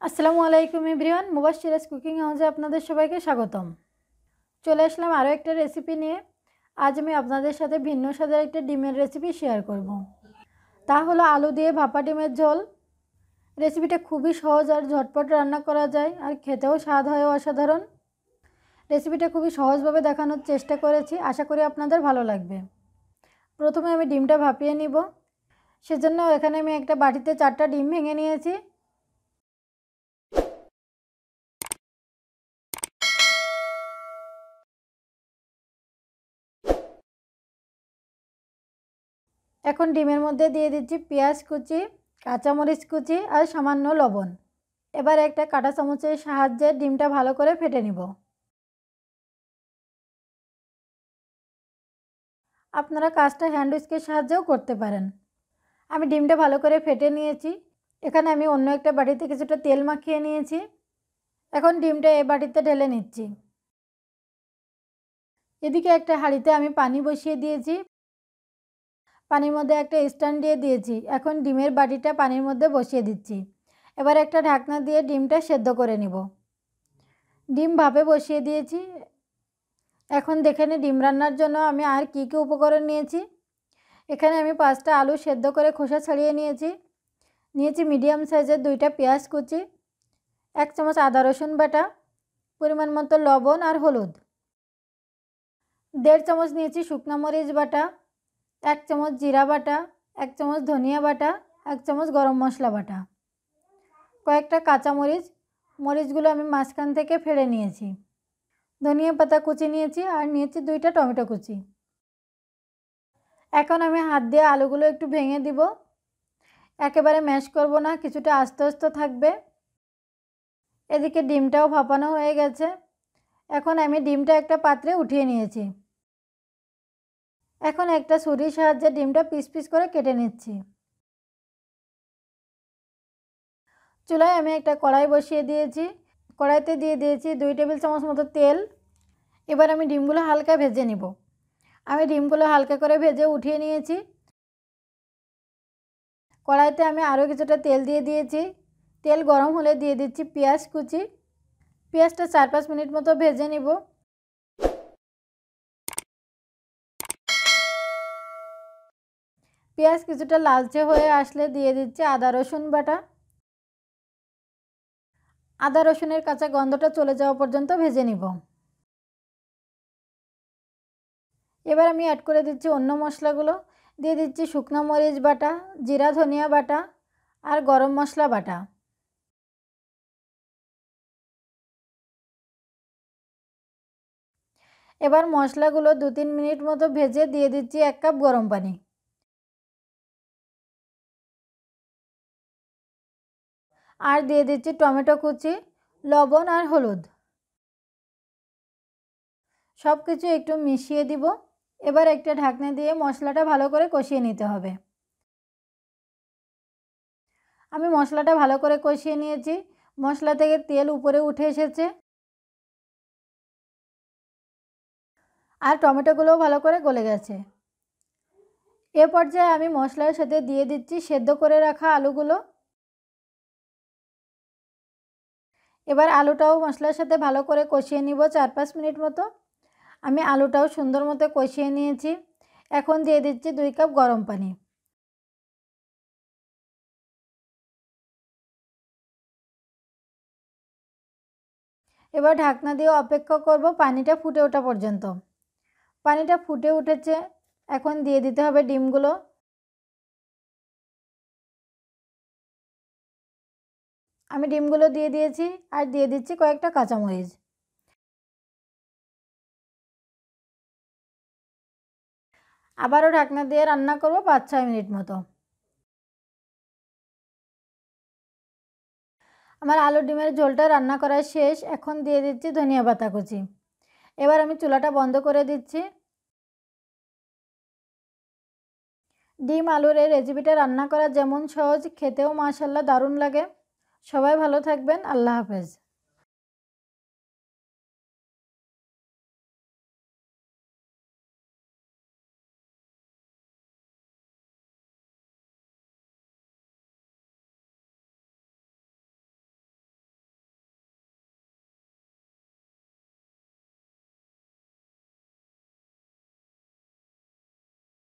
আসসালামু আলাইকুম everyone, মুবাশশিরাস cooking হাউসে আপনাদের সবাইকে স্বাগতম। চলে আসলাম আরও একটা রেসিপি নিয়ে। আজ আমি আপনাদের সাথে ভিন্ন স্বাদের একটা ডিমের রেসিপি শেয়ার করব। তা হলো আলু দিয়ে ভাপা ডিমের ঝোল। রেসিপিটা খুবই সহজ আর ঝটপট রান্না করা যায়, আর খেতেও স্বাদ হয় অসাধারণ। রেসিপিটা খুবই সহজভাবে দেখানোর চেষ্টা করেছি, আশা করি আপনাদের ভালো লাগবে। প্রথমে আমি ডিমটা ভাপিয়ে নিব। সেজন্য এখানে আমি একটা বাটিতে 4টা ডিম ভেঙে নিয়েছি। এখন ডিমের মধ্যে দিয়ে দিচ্ছি পেঁয়াজ কুচি, কাঁচামরিচ কুচি আর সামান্য লবণ। এবার একটা কাঁটা চামচের সাহায্যে ডিমটা ভালো করে ফেটে নিব। আপনারা কাজটা হ্যান্ড উইস্কের সাহায্যেও করতে পারেন। আমি ডিমটা ভালো করে ফেটে নিয়েছি। এখানে আমি অন্য একটা বাটিতে কিছুটা তেল মাখিয়ে নিয়েছি। এখন ডিমটা এই বাটিতে ঢেলে নিচ্ছি। এদিকে একটা হাঁড়িতে আমি পানি বসিয়ে দিয়েছি। পানির মধ্যে একটা স্ট্যান্ড দিয়ে দিয়েছি। এখন ডিমের বাটিটা পানির মধ্যে বসিয়ে দিচ্ছি। এবার একটা ঢাকনা দিয়ে ডিমটা সেদ্ধ করে নিব। ডিম ভাপে বসিয়ে দিয়েছি। এখন দেখে নিই ডিম রান্নার জন্য আমি আর কী কী উপকরণ নিয়েছি। এখানে আমি 5টা আলু সেদ্ধ করে খোসা ছাড়িয়ে নিয়েছি মিডিয়াম সাইজের 2টা পেঁয়াজ কুচি, 1 চামচ আদা রসুন বাটা, পরিমাণ মতো লবণ আর হলুদ, 1.5 চামচ নিয়েছি শুকনো মরিচ বাটা, 1 চামচ জিরা বাটা, 1 চামচ ধনিয়া বাটা, 1 চামচ গরম মশলা বাটা, কয়েকটা কাঁচামরিচ, মরিচগুলো আমি মাঝখান থেকে ফেড়ে নিয়েছি, ধনিয়া পাতা কুচি নিয়েছি আর নিয়েছি 2টা টমেটো কুচি। এখন আমি হাত দিয়ে আলুগুলো একটু ভেঙে দিব। একেবারে ম্যাশ করব না, কিছুটা আস্তে আস্তে থাকবে। এদিকে ডিমটাও ভাপানো হয়ে গেছে। এখন আমি ডিমটা একটা পাত্রে উঠিয়ে নিয়েছি। এখন একটা ছুরির সাহায্যে ডিমটা পিস পিস করে কেটে নিচ্ছি। চুলায় আমি একটা কড়াই বসিয়ে দিয়েছি। কড়াইতে দিয়ে দিয়েছি 2 টেবিল চামচ মতো তেল। এবার আমি ডিমগুলো হালকা ভেজে নিব। আমি ডিমগুলো হালকা করে ভেজে উঠিয়ে নিয়েছি। কড়াইতে আমি আরও কিছুটা তেল দিয়ে দিয়েছি। তেল গরম হলে দিয়ে দিচ্ছি পেঁয়াজ কুচি। পেঁয়াজটা 4-5 মিনিট মতো ভেজে নিব। পেঁয়াজ কিছুটা লালচে হয়ে আসলে দিয়ে দিচ্ছি আদা রসুন বাটা। আদা রসুনের কাঁচা গন্ধটা চলে যাওয়া পর্যন্ত ভেজে নিব। এবার আমি অ্যাড করে দিচ্ছি অন্য মশলাগুলো। দিয়ে দিচ্ছি শুকনো মরিচ বাটা, জিরা ধনিয়া বাটা আর গরম মশলা বাটা। এবার মশলাগুলো 2-3 মিনিট মতো ভেজে দিয়ে দিচ্ছি 1 কাপ গরম পানি। আর দিয়ে দিচ্ছি টমেটো কুচি, লবণ আর হলুদ। সব কিছু একটু মিশিয়ে দিব। এবার একটা ঢাকনা দিয়ে মশলাটা ভালো করে কষিয়ে নিতে হবে। আমি মশলাটা ভালো করে কষিয়ে নিয়েছি। মশলা থেকে তেল উপরে উঠে এসেছে আর টমেটোগুলোও ভালো করে গলে গেছে। এ পর্যায়ে আমি মশলার সাথে দিয়ে দিচ্ছি সেদ্ধ করে রাখা আলুগুলো। এবার আলুটাও মশলার সাথে ভালো করে কষিয়ে নিব 4-5 মিনিট মতো। আমি আলুটাও সুন্দর মতো কষিয়ে নিয়েছি। এখন দিয়ে দিচ্ছি 2 কাপ গরম পানি। এবার ঢাকনা দিয়ে অপেক্ষা করব পানিটা ফুটে ওঠা পর্যন্ত। পানিটা ফুটে উঠেছে। এখন দিয়ে দিতে হবে ডিমগুলো। আমি ডিমগুলো দিয়ে দিয়েছি আর দিয়ে দিচ্ছি কয়েকটা কাঁচামরিচ। আবারও ঢাকনা দিয়ে রান্না করব 5-6 মিনিট মতো। আমার আলু ডিমের ঝোলটা রান্না করা শেষ। এখন দিয়ে দিচ্ছি ধনিয়া পাতা কুচি। এবার আমি চুলাটা বন্ধ করে দিচ্ছি। ডিম আলুর এই রেসিপিটা রান্না করা যেমন সহজ, খেতেও মাশাআল্লাহ দারুণ লাগে। সবাই ভালো থাকবেন। আল্লাহ হাফেজ।